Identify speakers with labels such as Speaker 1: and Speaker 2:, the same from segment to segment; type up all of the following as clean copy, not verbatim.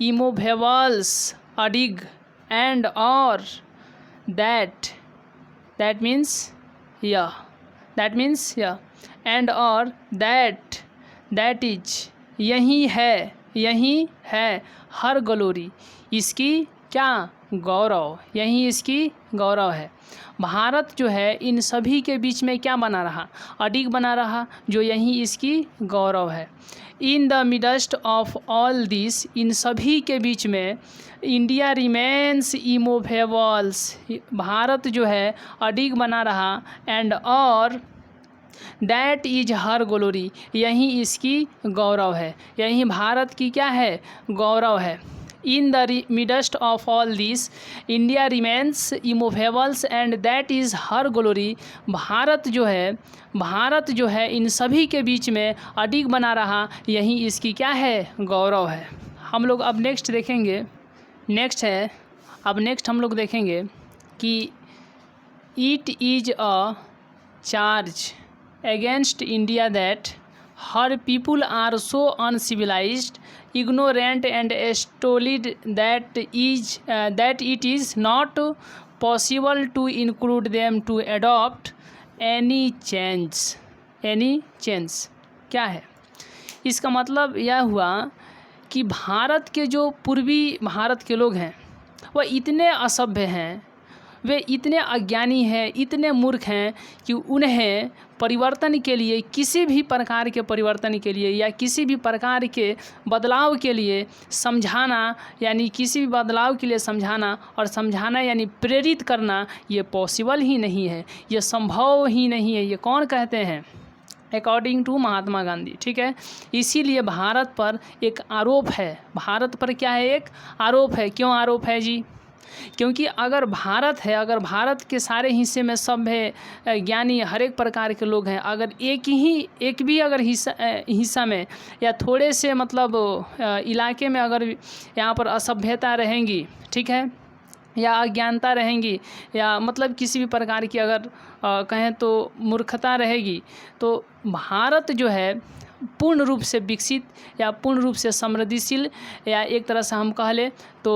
Speaker 1: immovables a dig and or that means and or that is यही है हर glory इसकी क्या गौरव, यही इसकी गौरव है। भारत जो है इन सभी के बीच में क्या बना रहा, अडिग बना रहा, जो यही इसकी गौरव है। In the midst of all this, इन सभी के बीच में इंडिया रिमेन्स इमोवेबल्स, भारत जो है अडिग बना रहा, एंड और दैट इज हर ग्लोरी, यही इसकी गौरव है, यही भारत की क्या है, गौरव है। In the midst of all this India remains immovables and that is her glory, Bharat जो है इन सभी के बीच में अडिग बना रहा, यही इसकी क्या है, गौरव है। हम लोग अब नेक्स्ट हम लोग देखेंगे कि it is a charge against India that her people are so uncivilised, ignorant and stolid that it is not possible to include them to adopt any change। क्या है इसका मतलब? यह हुआ कि भारत के जो पूर्वी भारत के लोग हैं वह इतने असभ्य हैं, वे इतने अज्ञानी हैं, इतने मूर्ख हैं कि उन्हें परिवर्तन के लिए, किसी भी प्रकार के परिवर्तन के लिए या किसी भी प्रकार के बदलाव के लिए समझाना, यानी किसी भी बदलाव के लिए समझाना यानी प्रेरित करना, ये पॉसिबल ही नहीं है, ये संभव ही नहीं है। ये कौन कहते हैं? According to Mahatma Gandhi. ठीक है, इसीलिए भारत पर एक आरोप है। भारत पर क्या है? एक आरोप है। क्यों आरोप है जी? क्योंकि अगर भारत के सारे हिस्से में सभ्य ज्ञानी हर एक प्रकार के लोग हैं, अगर एक भी अगर हिस्सा में या थोड़े से मतलब इलाके में अगर यहाँ पर असभ्यता रहेंगी, ठीक है, या अज्ञानता रहेंगी, या मतलब किसी भी प्रकार की अगर कहें तो मूर्खता रहेगी, तो भारत जो है पूर्ण रूप से विकसित या पूर्ण रूप से समृद्धिशील या एक तरह से हम कह लें तो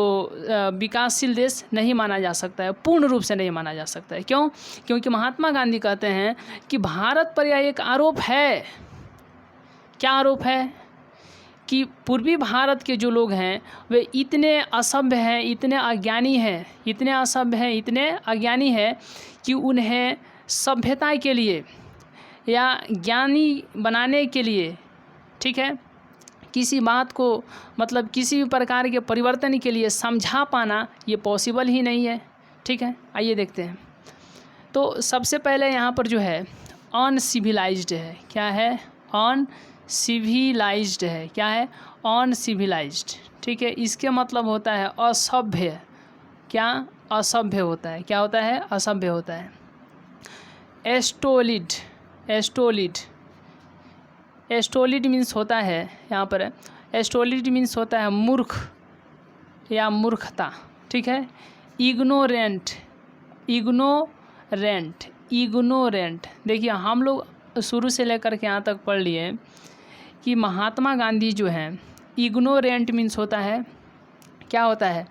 Speaker 1: विकासशील देश नहीं माना जा सकता है, पूर्ण रूप से नहीं माना जा सकता है। क्यों? क्योंकि महात्मा गांधी कहते हैं कि भारत पर यह एक आरोप है। क्या आरोप है? कि पूर्वी भारत के जो लोग हैं वे इतने असभ्य हैं, इतने अज्ञानी हैं, इतने असभ्य हैं, इतने अज्ञानी हैं कि उन्हें सभ्यता के लिए या ज्ञानी बनाने के लिए, ठीक है, किसी बात को मतलब किसी भी प्रकार के परिवर्तन के लिए समझा पाना ये पॉसिबल ही नहीं है। ठीक है, आइए देखते हैं। तो सबसे पहले यहाँ पर जो है अनसिविलाइज्ड है। क्या है? अनसिविलाइज्ड है। क्या है? अनसिविलाइज्ड। ठीक है, इसके मतलब होता है असभ्य। क्या? असभ्य होता है। क्या होता है? असभ्य होता है। एस्टोलिड मीन्स होता है, यहाँ पर एस्टोलिड मीन्स होता है मूर्ख या मूर्खता। ठीक है। इग्नोरेंट। देखिए हम लोग शुरू से लेकर के यहाँ तक पढ़ लिए कि महात्मा गांधी जो हैं, इग्नोरेंट मीन्स होता है, क्या होता है?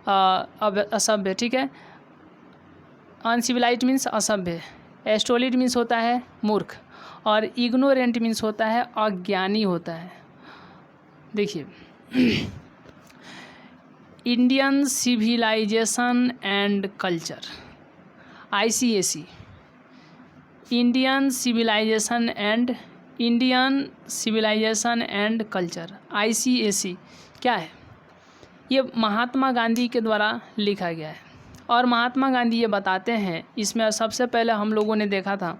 Speaker 1: अब असभ्य। ठीक है, अनसिविलाइज्ड मीन्स असभ्य, एस्टोलिड मीन्स होता है मूर्ख, और इग्नोरेंट मीन्स होता है अज्ञानी होता है। देखिए Indian civilisation and culture, ICAC, Indian civilisation and culture, ICAC क्या है? ये महात्मा गांधी के द्वारा लिखा गया है। और महात्मा गांधी ये बताते हैं, इसमें सबसे पहले हम लोगों ने देखा था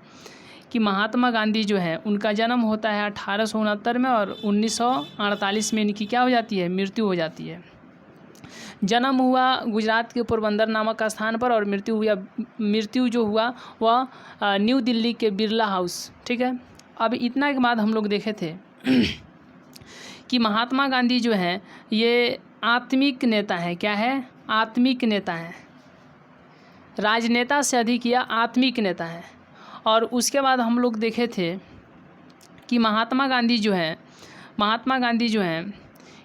Speaker 1: कि महात्मा गांधी जो है उनका जन्म होता है 1869 में और 1948 में इनकी क्या हो जाती है? मृत्यु हो जाती है। जन्म हुआ गुजरात के पोरबंदर नामक स्थान पर और मृत्यु जो हुआ वह न्यू दिल्ली के बिरला हाउस। ठीक है। अब इतना के बाद हम लोग देखे थे कि महात्मा गांधी जो हैं ये आत्मिक नेता हैं। क्या है? आत्मिक नेता हैं। राजनेता से अधिक या आत्मिक नेता हैं। और उसके बाद हम लोग देखे थे कि महात्मा गांधी जो हैं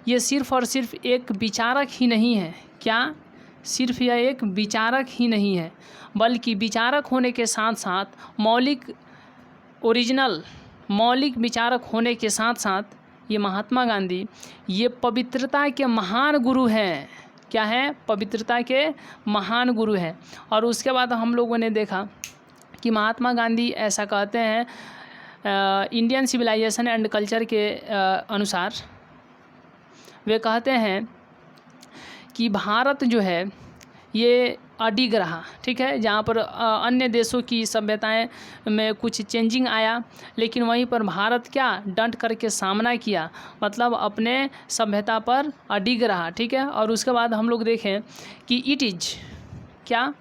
Speaker 1: ये सिर्फ़ और सिर्फ एक विचारक ही नहीं है। क्या? सिर्फ यह एक विचारक ही नहीं है, बल्कि विचारक होने के साथ साथ मौलिक विचारक होने के साथ साथ ये महात्मा गांधी ये पवित्रता के महान गुरु हैं। क्या है? पवित्रता के महान गुरु हैं। और उसके बाद हम लोगों ने देखा कि महात्मा गांधी ऐसा कहते हैं इंडियन सिविलाइजेशन एंड कल्चर के अनुसार, वे कहते हैं कि भारत जो है ये अडिग रहा, ठीक है, जहाँ पर अन्य देशों की सभ्यताएं में कुछ चेंजिंग आया, लेकिन वहीं पर भारत क्या डट करके सामना किया, मतलब अपने सभ्यता पर अडिग रहा, ठीक है। और उसके बाद हम लोग देखें कि इट इज़ क्या,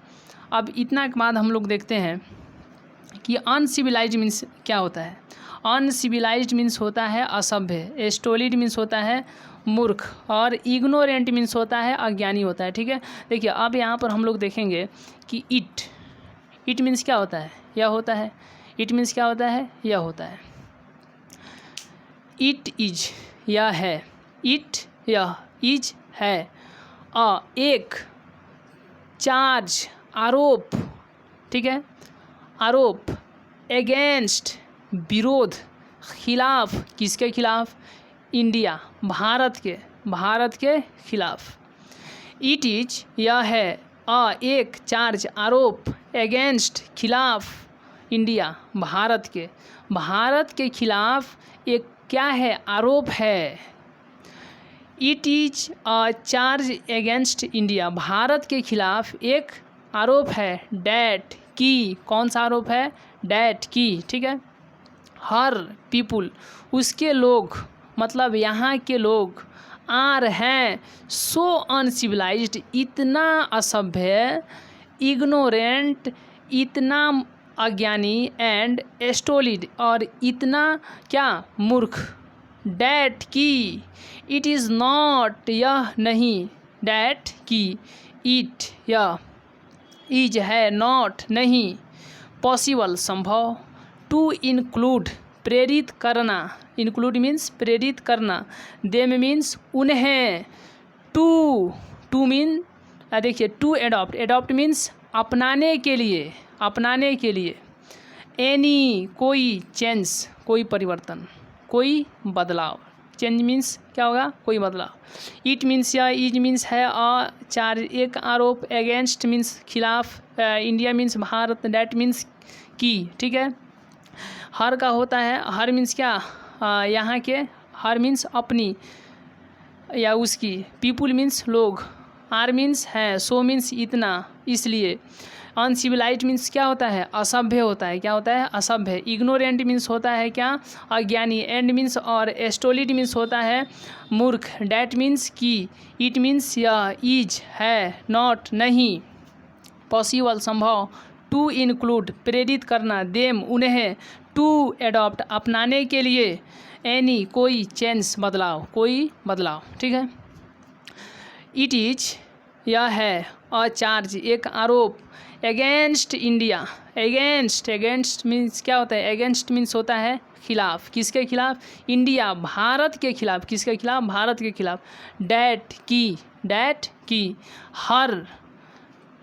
Speaker 1: अब इतना के बाद हम लोग देखते हैं कि अनसिविलाइज्ड मीन्स क्या होता है। अनसिविलाइज्ड मीन्स होता है असभ्य, स्टोलिड मीन्स होता है मूर्ख, और इग्नोरेंट मीन्स होता है अज्ञानी होता है, ठीक है। देखिए अब यहाँ पर हम लोग देखेंगे कि इट मीन्स क्या होता है, यह होता है। इट मीन्स क्या होता है, यह होता है। इट इज यह है, इट यह, इज है। एक चार्ज आरोप, ठीक है, आरोप, एगेंस्ट विरोध, खिलाफ, किसके खिलाफ? इंडिया, भारत के खिलाफ। इट इज यह है, एक चार्ज आरोप, एगेंस्ट खिलाफ, इंडिया भारत के खिलाफ एक क्या है? आरोप है। It is a charge against India, Bharat के खिलाफ एक आरोप है। डैट की, कौन सा आरोप है? डैट की, ठीक है। हर पीपुल, उसके लोग, मतलब यहाँ के लोग, आर हैं सो अनसिविलाइज्ड, इतना असभ्य, इग्नोरेंट, इतना अज्ञानी, एंड स्टोलिड, और इतना क्या? मूर्ख। डैट की, इट इज़ नॉट, यह नहीं, डैट की, इट यह, इज है, नॉट नहीं, पॉसिबल संभव, टू इंक्लूड प्रेरित करना, इंक्लूड मीन्स प्रेरित करना, देम मीन्स उन्हें, टू मीन देखिए टू एडॉप्ट, एडॉप्ट मीन्स अपनाने के लिए, एनी कोई, चेंज कोई परिवर्तन, कोई बदलाव, चेंज मीन्स क्या होगा? कोई बदलाव। इट मीन्स या इज मीन्स है चार्ज एक आरोप, अगेंस्ट मीन्स खिलाफ, India means Bharat, that means की, ठीक है। हर का होता है, हर मीन्स क्या? यहाँ के, हर मीन्स अपनी या उसकी, पीपुल मीन्स लोग, आर मीन्स है, सो मीन्स इतना, इसलिए। अनसिविलाइज्ड मीन्स क्या होता है? असभ्य होता है। क्या होता है? असभ्य। इग्नोरेंट मीन्स होता है क्या? अज्ञानी। एंड मीन्स और स्टोलिड मीन्स होता है मूर्ख। डैट मीन्स की। इट मीन्स यह, इज है, नॉट नहीं, पॉसिबल संभव, टू इंक्लूड प्रेरित करना, देम उन्हें, टू एडॉप्ट अपनाने के लिए, एनी कोई, चेंज बदलाव, कोई बदलाव, ठीक है। इट इज यह है, अ चार्ज एक आरोप, अगेंस्ट इंडिया, अगेंस्ट मीन्स क्या होता है? अगेंस्ट मीन्स होता है खिलाफ। किसके खिलाफ? इंडिया भारत के खिलाफ। किसके खिलाफ? भारत के खिलाफ। डैट की, हर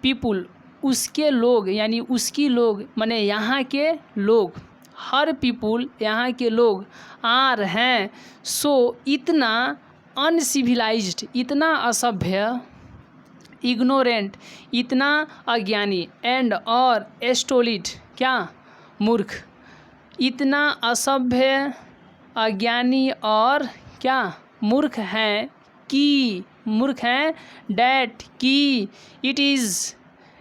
Speaker 1: पीपुल उसके लोग, यानी उसकी लोग माने यहाँ के लोग, हर पीपुल यहाँ के लोग, आर हैं, सो इतना, अनसिविलाइज्ड इतना असभ्य, इग्नोरेंट इतना अज्ञानी, एंड और स्टोलिड क्या? मूर्ख। इतना असभ्य, अज्ञानी और क्या? मूर्ख हैं कि, मूर्ख हैं, डैट की, इट इज़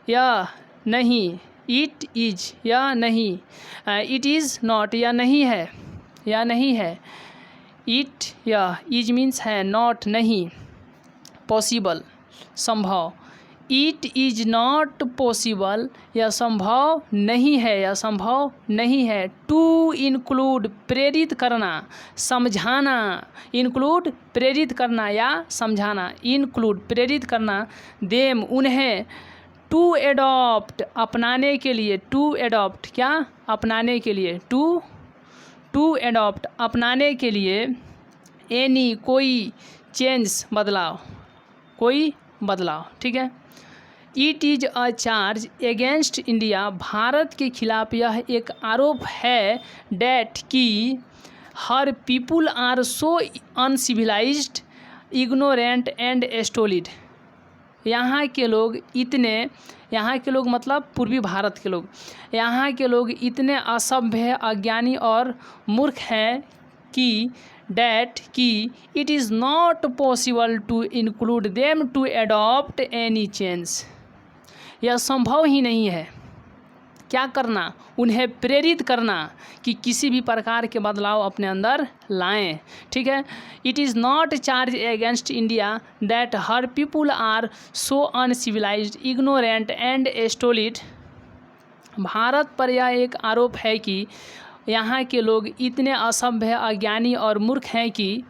Speaker 1: या नहीं, इट इज या नहीं, इट इज़ नॉट या नहीं है, या नहीं है, इट या इज मीन्स है, नॉट नहीं, पॉसिबल संभव, इट इज नॉट पॉसिबल या संभव नहीं है, या संभव नहीं है। टू इंक्लूड प्रेरित करना, समझाना, इंक्लूड प्रेरित करना या समझाना, इंक्लूड प्रेरित करना, देम उन्हें, टू एडॉप्ट अपनाने के लिए, टू एडॉप्ट क्या? अपनाने के लिए, टू एडॉप्ट अपनाने के लिए, एनी कोई, चेंज बदलाव, कोई बदलाव, ठीक है। It is a charge against India, Bharat के खिलाफ यह एक आरोप है, डैट कि her people are so uncivilized, ignorant and stolid. यहाँ के लोग मतलब पूर्वी भारत के लोग, यहाँ के लोग इतने असभ्य, अज्ञानी और मूर्ख हैं कि डैट कि it is not possible to include them to adopt any change, यह संभव ही नहीं है क्या करना, उन्हें प्रेरित करना कि किसी भी प्रकार के बदलाव अपने अंदर लाएं, ठीक है। It is not charge against India that her people are so uncivilized, ignorant and stolid, Bharat पर यह एक आरोप है कि यहाँ के लोग इतने असभ्य, अज्ञानी और मूर्ख हैं कि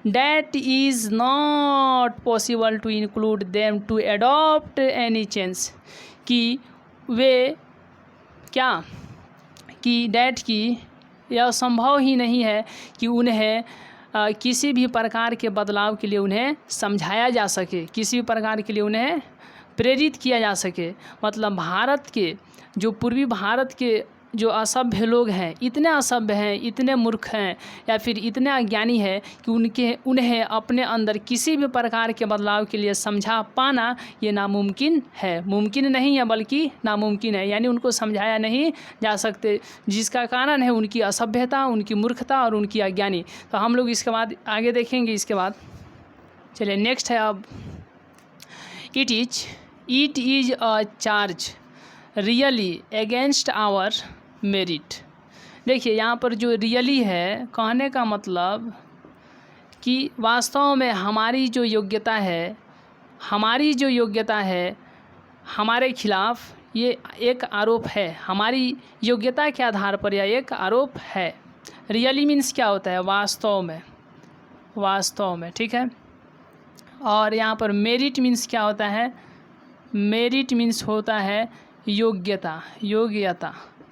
Speaker 1: that is not possible to include them to adopt any change, कि वे क्या कि डैट की यह संभव ही नहीं है कि उन्हें किसी भी प्रकार के बदलाव के लिए उन्हें समझाया जा सके, किसी भी प्रकार के लिए उन्हें प्रेरित किया जा सके। मतलब भारत के जो पूर्वी भारत के जो असभ्य लोग हैं, इतने असभ्य हैं, इतने मूर्ख हैं या फिर इतने अज्ञानी हैं कि उन्हें अपने अंदर किसी भी प्रकार के बदलाव के लिए समझा पाना ये नामुमकिन है, मुमकिन नहीं है बल्कि नामुमकिन है, यानी उनको समझाया नहीं जा सकते, जिसका कारण है उनकी असभ्यता, उनकी मूर्खता और उनकी अज्ञानी। तो हम लोग इसके बाद आगे देखेंगे। इसके बाद चलिए नेक्स्ट है अब, it is a charge really against our merit. देखिए यहाँ पर जो रियली है, कहने का मतलब कि वास्तव में हमारी जो योग्यता है हमारे खिलाफ ये एक आरोप है, हमारी योग्यता के आधार पर यह एक आरोप है। रियली मीन्स क्या होता है, वास्तव में, ठीक है। और यहाँ पर मेरिट मीन्स क्या होता है, मेरिट मीन्स होता है योग्यता,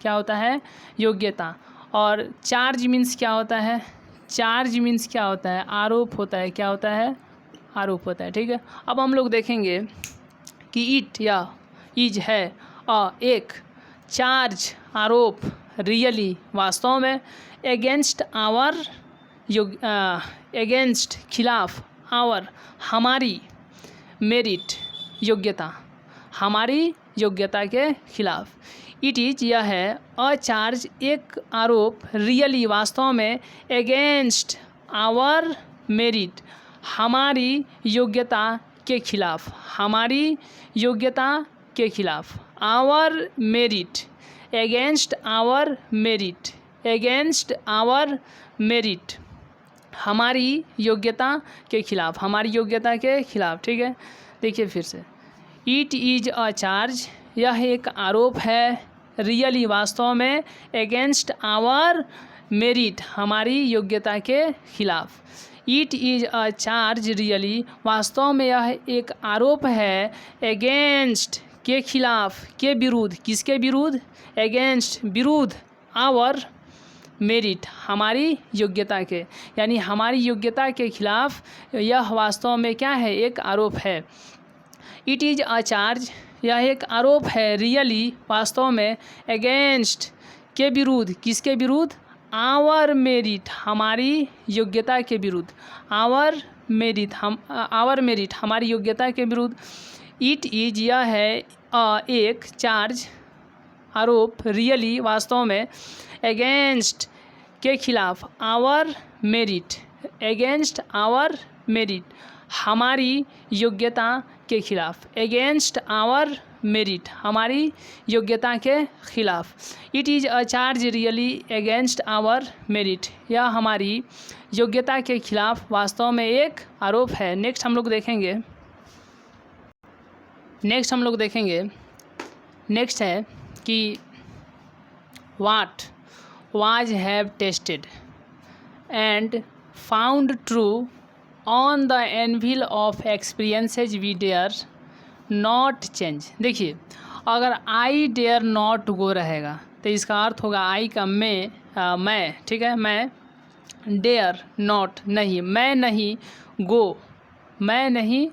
Speaker 1: क्या होता है, योग्यता। और चार्ज मीन्स क्या होता है, आरोप होता है, क्या होता है, आरोप होता है, ठीक है। अब हम लोग देखेंगे कि इट या इज है एक चार्ज, आरोप, रियली, वास्तव में, एगेंस्ट आवर, एगेंस्ट, खिलाफ, आवर, हमारी, मेरिट, योग्यता, हमारी योग्यता के खिलाफ। इट इज़ यह है, अ चार्ज एक आरोप, रियली वास्तव में, एगेंस्ट आवर मेरिट हमारी योग्यता के खिलाफ, हमारी योग्यता के खिलाफ, our merit against our merit, against our merit हमारी योग्यता के खिलाफ, हमारी योग्यता के खिलाफ, ठीक है। देखिए फिर से, इट इज़ अ चार्ज यह एक आरोप है, रियली वास्तव में, एगेंस्ट आवर मेरिट हमारी योग्यता के खिलाफ। It is a charge really वास्तव में यह एक आरोप है, एगेंस्ट के खिलाफ, के विरुद्ध, किसके विरुद्ध, एगेंस्ट विरुद्ध, आवर मेरिट हमारी योग्यता के, यानी हमारी योग्यता के खिलाफ यह वास्तव में क्या है, एक आरोप है। इट इज़ अ चार्ज यह एक आरोप है, रियली वास्तव में, एगेंस्ट के विरुद्ध, किसके विरुद्ध, आवर मेरिट हमारी योग्यता के विरुद्ध, आवर मेरिट हमारी योग्यता के विरुद्ध। इट इज़ यह है एक चार्ज, आरोप, रियली वास्तव में, एगेंस्ट के खिलाफ, our merit against our merit हमारी योग्यता के खिलाफ, एगेंस्ट आवर मेरिट हमारी योग्यता के खिलाफ। It is a charge really against our merit यह हमारी योग्यता के खिलाफ वास्तव में एक आरोप है। नेक्स्ट हम लोग देखेंगे नेक्स्ट है कि what was have tested and found true on the anvil of experiences we dare not change. देखिए, अगर आई डेयर नॉट गो रहेगा तो इसका अर्थ होगा आई का मैं, ठीक है, मैं, डेयर नॉट नहीं, मैं नहीं गो, मैं नहीं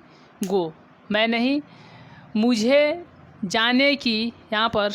Speaker 1: गो, मैं नहीं, मुझे जाने की यहाँ पर